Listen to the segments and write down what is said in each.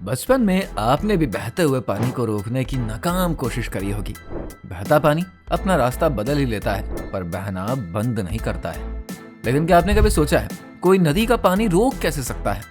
बचपन में आपने भी बहते हुए पानी को रोकने की नाकाम कोशिश करी होगी। बहता पानी अपना रास्ता बदल ही लेता है, पर बहना बंद नहीं करता है। लेकिन क्या आपने कभी सोचा है कोई नदी का पानी रोक कैसे सकता है?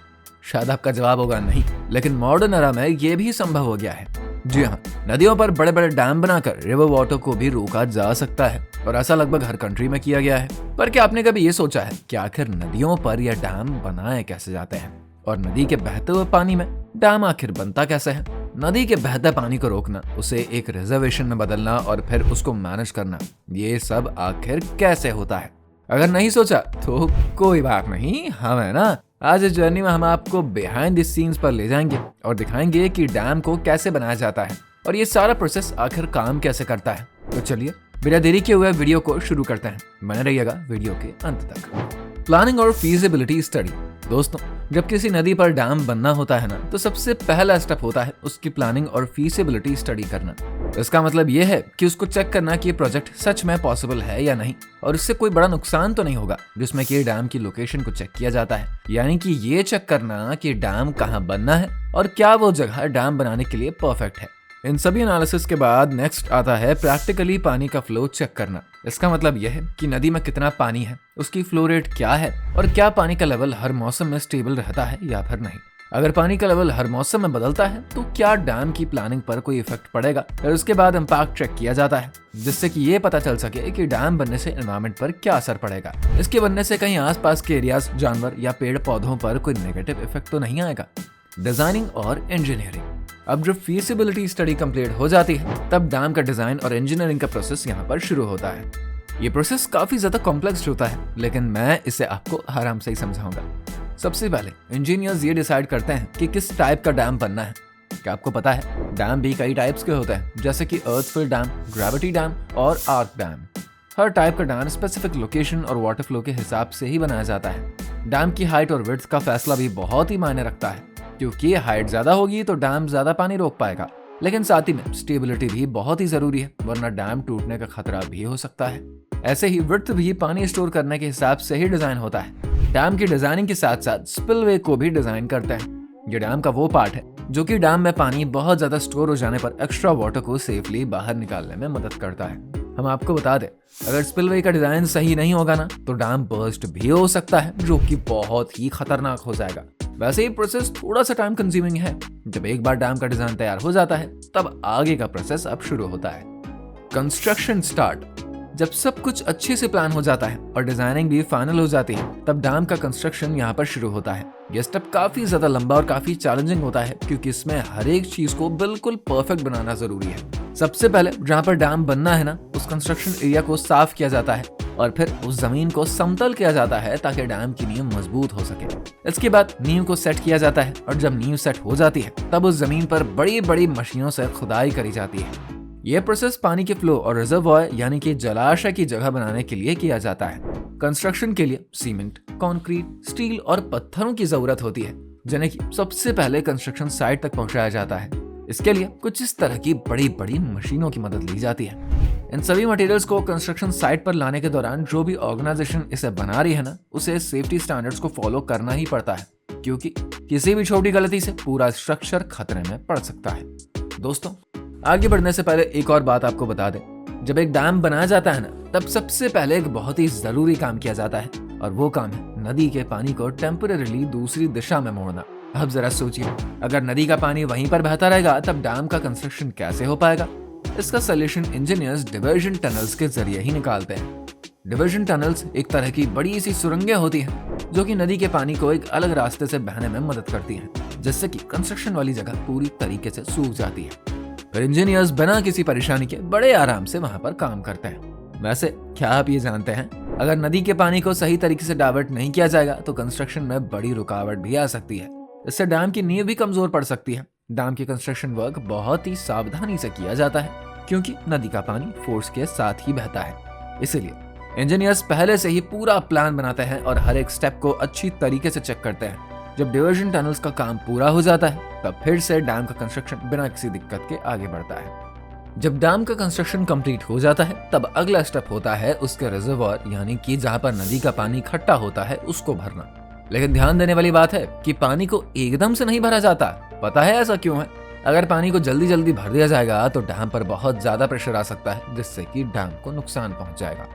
शायद आपका जवाब होगा नहीं, लेकिन मॉडर्न एरा में ये भी संभव हो गया है। जी हाँ, नदियों पर बड़े बड़े डैम बनाकर रिवर वाटर को भी रोका जा सकता है, और ऐसा लगभग हर कंट्री में किया गया है। पर क्या आपने कभी ये सोचा है कि आखिर नदियों पर यह डैम बनाए कैसे जाते हैं, और नदी के बहते हुए पानी में डैम आखिर बनता कैसे है? नदी के बहते पानी को रोकना, उसे एक रिजर्वेशन में बदलना और फिर उसको मैनेज करना, ये सब आखिर कैसे होता है? अगर नहीं सोचा तो कोई बात नहीं, हम है ना। आज इस जर्नी में हम आपको बिहाइंड द सीन्स पर ले जाएंगे और दिखाएंगे कि डैम को कैसे बनाया जाता है और ये सारा प्रोसेस आखिर काम कैसे करता है। तो चलिए बिना देरी किए हुए वीडियो को शुरू करते हैं। बने रहिएगा वीडियो के अंत तक। प्लानिंग और फीजिबिलिटी स्टडी। दोस्तों, जब किसी नदी पर डैम बनना होता है ना, तो सबसे पहला स्टेप होता है उसकी प्लानिंग और फीजिबिलिटी स्टडी करना। इसका मतलब यह है कि उसको चेक करना कि ये प्रोजेक्ट सच में पॉसिबल है या नहीं, और इससे कोई बड़ा नुकसान तो नहीं होगा, जिसमें कि डैम की लोकेशन को चेक किया जाता है। यानी कि ये चेक करना कि डैम कहाँ बनना है और क्या वो जगह डैम बनाने के लिए परफेक्ट है। इन सभी एनालिसिस के बाद नेक्स्ट आता है प्रैक्टिकली पानी का फ्लो चेक करना। इसका मतलब यह है कि नदी में कितना पानी है, उसकी फ्लो रेट क्या है, और क्या पानी का लेवल हर मौसम में स्टेबल रहता है या फिर नहीं। अगर पानी का लेवल हर मौसम में बदलता है तो क्या डैम की प्लानिंग पर कोई इफेक्ट पड़ेगा। फिर उसके बाद इम्पैक्ट चेक किया जाता है, जिससे कि ये पता चल सके कि डैम बनने से एनवायरनमेंट पर क्या असर पड़ेगा। इसके बनने से कहीं आसपास के एरियाज, जानवर या पेड़ पौधों पर कोई नेगेटिव इफेक्ट तो नहीं आएगा। डिजाइनिंग और इंजीनियरिंग। अब जब फीजिबिलिटी स्टडी कंप्लीट हो जाती है, तब डैम का डिजाइन और इंजीनियरिंग का प्रोसेस यहाँ पर शुरू होता है। ये प्रोसेस काफी ज्यादा कॉम्प्लेक्स होता है, लेकिन मैं इसे आपको आराम से ही समझाऊंगा। सबसे पहले इंजीनियर्स ये डिसाइड करते हैं कि किस टाइप का डैम बनना है। क्या आपको पता है डैम भी कई टाइप्स के होते हैं, जैसे कि अर्थफिल डैम, ग्रेविटी डैम और आर्क डैम। हर टाइप का डैम स्पेसिफिक लोकेशन और वाटर फ्लो के हिसाब से ही बनाया जाता है। डैम की हाइट और विड्थ का फैसला भी बहुत ही मायने रखता है, क्योंकि हाइट ज्यादा होगी तो डैम ज्यादा पानी रोक पाएगा। लेकिन साथ ही में स्टेबिलिटी भी बहुत ही जरूरी है, वरना डैम टूटने का खतरा भी हो सकता है। ऐसे ही विड्थ भी पानी स्टोर करने के हिसाब से ही डिजाइन होता है। डैम की डिजाइनिंग के साथ साथ स्पिलवे को भी डिजाइन करते हैं। ये डैम का वो पार्ट है जो कि डैम में पानी बहुत ज्यादा स्टोर हो जाने पर एक्स्ट्रा वाटर को सेफली बाहर निकालने में मदद करता है। हम आपको बता दें, अगर स्पिलवे का डिजाइन सही नहीं होगा ना, तो डैम बर्स्ट भी हो सकता है, जो कि बहुत ही खतरनाक हो जाएगा। वैसे ही प्रोसेस थोड़ा सा टाइम कंज्यूमिंग है। जब एक बार डैम का डिजाइन तैयार हो जाता है, तब आगे का प्रोसेस अब शुरू होता है। Construction start. जब सब कुछ अच्छे से प्लान हो जाता है और डिजाइनिंग भी फाइनल हो जाती है, तब डैम का कंस्ट्रक्शन यहाँ पर शुरू होता है। यह स्टेप काफी ज्यादा लंबा और काफी चैलेंजिंग होता है, क्योंकि इसमें हर एक चीज को बिल्कुल परफेक्ट बनाना जरूरी है। सबसे पहले जहाँ पर डैम बनना है ना, उस कंस्ट्रक्शन एरिया को साफ किया जाता है और फिर उस जमीन को समतल किया जाता है, ताकि डैम की नींव मजबूत हो सके। इसके बाद नींव को सेट किया जाता है, और जब नींव सेट हो जाती है, तब उस जमीन पर बड़ी बड़ी मशीनों से खुदाई करी जाती है। यह प्रोसेस पानी के फ्लो और रिजर्वॉयर यानी कि जलाशय की जगह बनाने के लिए किया जाता है। कंस्ट्रक्शन के लिए सीमेंट, कंक्रीट, स्टील और पत्थरों की जरूरत होती है, जिन्हें कि सबसे पहले कंस्ट्रक्शन साइट तक पहुंचाया जाता है। इसके लिए कुछ इस तरह की बड़ी बड़ी मशीनों की मदद ली जाती है। इन सभी मटेरियल्स को कंस्ट्रक्शन साइट पर लाने के दौरान जो भी ऑर्गेनाइजेशन इसे बना रही है ना, उसे सेफ्टी स्टैंडर्ड्स को फॉलो करना ही पड़ता है, क्योंकि किसी भी छोटी गलती से पूरा स्ट्रक्चर खतरे में पड़ सकता है। दोस्तों, आगे बढ़ने से पहले एक और बात आपको बता दें, जब एक डैम बनाया जाता है ना, तब सबसे पहले एक बहुत ही जरूरी काम किया जाता है, और वो काम है नदी के पानी को टेम्परेरीली दूसरी दिशा में मोड़ना। अब जरा सोचिए, अगर नदी का पानी वहीं पर बहता रहेगा, तब डैम का कंस्ट्रक्शन कैसे हो पाएगा? इसका सोल्यूशन इंजीनियर्स डिवर्जन टनल्स के जरिए ही निकालते हैं। डिवर्जन टनल्स एक तरह की बड़ी सी सुरंगें होती हैं, जो कि नदी के पानी को एक अलग रास्ते से बहने में मदद करती हैं, जिससे कि कंस्ट्रक्शन वाली जगह पूरी तरीके से सूख जाती है। फिर इंजीनियर्स बिना किसी परेशानी के बड़े आराम से वहां पर काम करते हैं। वैसे क्या आप ये जानते हैं, अगर नदी के पानी को सही तरीके से डाइवर्ट नहीं किया जाएगा, तो कंस्ट्रक्शन में बड़ी रुकावट भी आ सकती है। इससे डैम की नींव भी कमजोर पड़ सकती है। डैम की कंस्ट्रक्शन वर्क बहुत ही सावधानी से किया जाता है, क्योंकि नदी का पानी फोर्स के साथ ही बहता है। इसीलिए इंजीनियर्स पहले से ही पूरा प्लान बनाते हैं और हर एक स्टेप को अच्छी तरीके से चेक करते हैं। जब डिवर्जन टनल्स का काम पूरा हो जाता है, तब फिर से डैम का कंस्ट्रक्शन बिना किसी दिक्कत के आगे बढ़ता है। जब डैम का कंस्ट्रक्शन कंप्लीट हो जाता है, तब अगला स्टेप होता है उसके रिजर्वॉयर, यानी कि जहां पर नदी का पानी इकट्ठा होता है, उसको भरना। लेकिन ध्यान देने वाली बात है कि पानी को एकदम से नहीं भरा जाता। पता है ऐसा क्यों है? अगर पानी को जल्दी जल्दी भर दिया जाएगा तो डैम पर बहुत ज्यादा प्रेशर आ सकता है, जिससे कि डैम को नुकसान पहुंच जाएगा।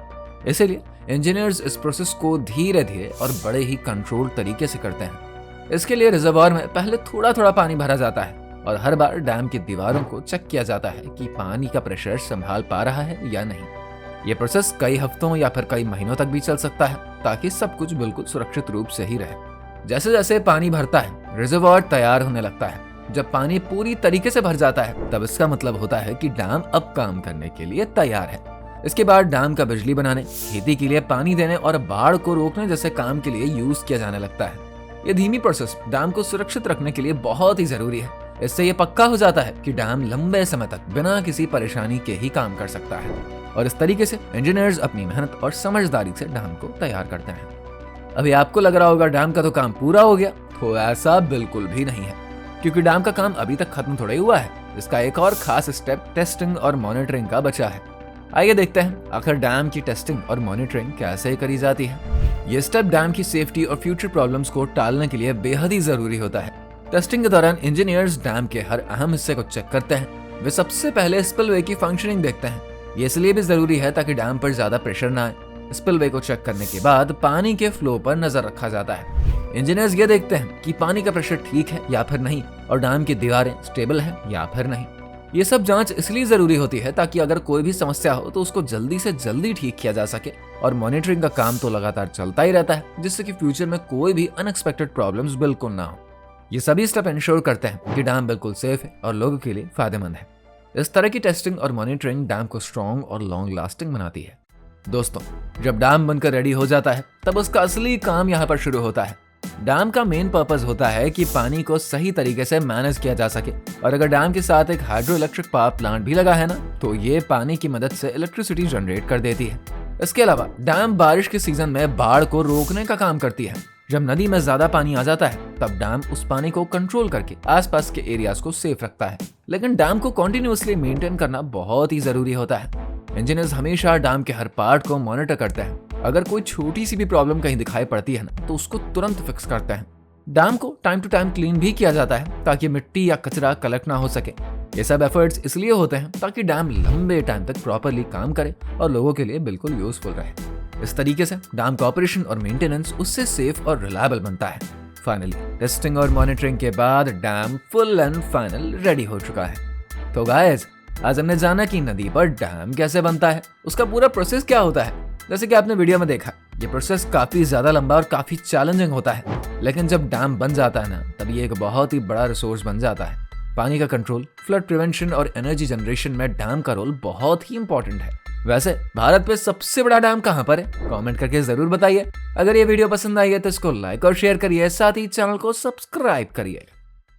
इसीलिए इंजीनियर्स इस प्रोसेस को धीरे धीरे और बड़े ही कंट्रोल्ड तरीके से करते हैं। इसके लिए रिजर्वॉयर में पहले थोड़ा थोड़ा पानी भरा जाता है और हर बार डैम की दीवारों को चेक किया जाता है कि पानी का प्रेशर संभाल पा रहा है या नहीं। ये प्रोसेस कई हफ्तों या फिर कई महीनों तक भी चल सकता है, ताकि सब कुछ बिल्कुल सुरक्षित रूप से ही रहे। जैसे जैसे पानी भरता है, रिजर्वॉयर तैयार होने लगता है। जब पानी पूरी तरीके से भर जाता है, तब इसका मतलब होता है कि डैम अब काम करने के लिए तैयार है। इसके बाद डैम का बिजली बनाने, खेती के लिए पानी देने और बाढ़ को रोकने जैसे काम के लिए यूज किया जाने लगता है। ये धीमी प्रोसेस डैम को सुरक्षित रखने के लिए बहुत ही जरूरी है। इससे ये पक्का हो जाता है कि डैम लंबे समय तक बिना किसी परेशानी के ही काम कर सकता है। और इस तरीके से इंजीनियर्स अपनी मेहनत और समझदारी से डैम को तैयार करते हैं। अभी आपको लग रहा होगा डैम का तो काम पूरा हो गया, तो ऐसा बिल्कुल भी नहीं है, क्योंकि डैम का काम अभी तक खत्म थोड़ा ही हुआ है। इसका एक और खास स्टेप टेस्टिंग और मॉनिटरिंग का बचा है। आइए देखते हैं आखिर डैम की टेस्टिंग और मॉनिटरिंग कैसे करी जाती है। ये स्टेप डैम की सेफ्टी और फ्यूचर प्रॉब्लम्स को टालने के लिए बेहद ही जरूरी होता है। टेस्टिंग के दौरान इंजीनियर्स डैम के हर अहम हिस्से को चेक करते हैं। वे सबसे पहले स्पिलवे की फंक्शनिंग देखते हैं। ये इसलिए भी जरूरी है ताकि डैम पर ज्यादा प्रेशर ना आए। स्पिलवे को चेक करने के बाद पानी के फ्लो पर नजर रखा जाता है। इंजीनियर्स ये देखते हैं कि पानी का प्रेशर ठीक है या फिर नहीं, और डैम की दीवारें स्टेबल है या फिर नहीं। ये सब जांच इसलिए जरूरी होती है ताकि अगर कोई भी समस्या हो तो उसको जल्दी से जल्दी ठीक किया जा सके। और मॉनिटरिंग का काम तो लगातार चलता ही रहता है, जिससे कि फ्यूचर में कोई भी अनएक्सपेक्टेड प्रॉब्लम्स बिल्कुल ना हो। ये सभी स्टेप इंश्योर करते हैं कि डैम बिल्कुल सेफ है और लोगों के लिए फायदेमंद है। इस तरह की टेस्टिंग और मॉनिटरिंग डैम को स्ट्रॉन्ग और लॉन्ग लास्टिंग बनाती है। दोस्तों, जब डैम बनकर रेडी हो जाता है, तब उसका असली काम यहाँ पर शुरू होता है। डैम का मेन पर्पस होता है कि पानी को सही तरीके से मैनेज किया जा सके। और अगर डैम के साथ एक हाइड्रो इलेक्ट्रिक पावर प्लांट भी लगा है ना, तो ये पानी की मदद से इलेक्ट्रिसिटी जनरेट कर देती है। इसके अलावा डैम बारिश के सीजन में बाढ़ को रोकने का काम करती है। जब नदी में ज्यादा पानी आ जाता है, तब डैम उस पानी को कंट्रोल करके आसपास के एरियाज को सेफ रखता है। लेकिन डैम को कॉन्टिन्यूअसली मेंटेन करना बहुत ही जरूरी होता है। इंजीनियर्स हमेशा डैम के हर पार्ट को मॉनिटर करते हैं। अगर कोई छोटी सी भी प्रॉब्लम कहीं दिखाई पड़ती है ना, तो उसको तुरंत फिक्स करते हैं। डैम को टाइम टू टाइम क्लीन भी किया जाता है ताकि मिट्टी या कचरा कलेक्ट ना हो सके। ये सब एफर्ट्स इसलिए होते हैं ताकि डैम लंबे टाइम तक प्रॉपरली काम करे और लोगों के लिए बिल्कुल यूजफुल रहे। इस तरीके से डैम का ऑपरेशन और मेंटेनेंस उससे सेफ और रिलायबल बनता है। फाइनली टेस्टिंग और मॉनिटरिंग के बाद dam full and final ready हो चुका है। तो गाइस, आज हमने जाना कि नदी पर डैम कैसे बनता है, उसका पूरा प्रोसेस क्या होता है। जैसे कि आपने वीडियो में देखा, ये प्रोसेस काफी ज्यादा लंबा और काफी चैलेंजिंग होता है। लेकिन जब डैम बन जाता है ना, तब ये एक बहुत ही बड़ा रिसोर्स बन जाता है। पानी का कंट्रोल, फ्लड प्रिवेंशन और एनर्जी जनरेशन में डैम का रोल बहुत ही इंपॉर्टेंट है। वैसे भारत पे सबसे बड़ा डैम कहाँ पर है? कमेंट करके जरूर बताइए। अगर ये वीडियो पसंद आई है तो इसको लाइक और शेयर करिए, साथ ही चैनल को सब्सक्राइब करिए।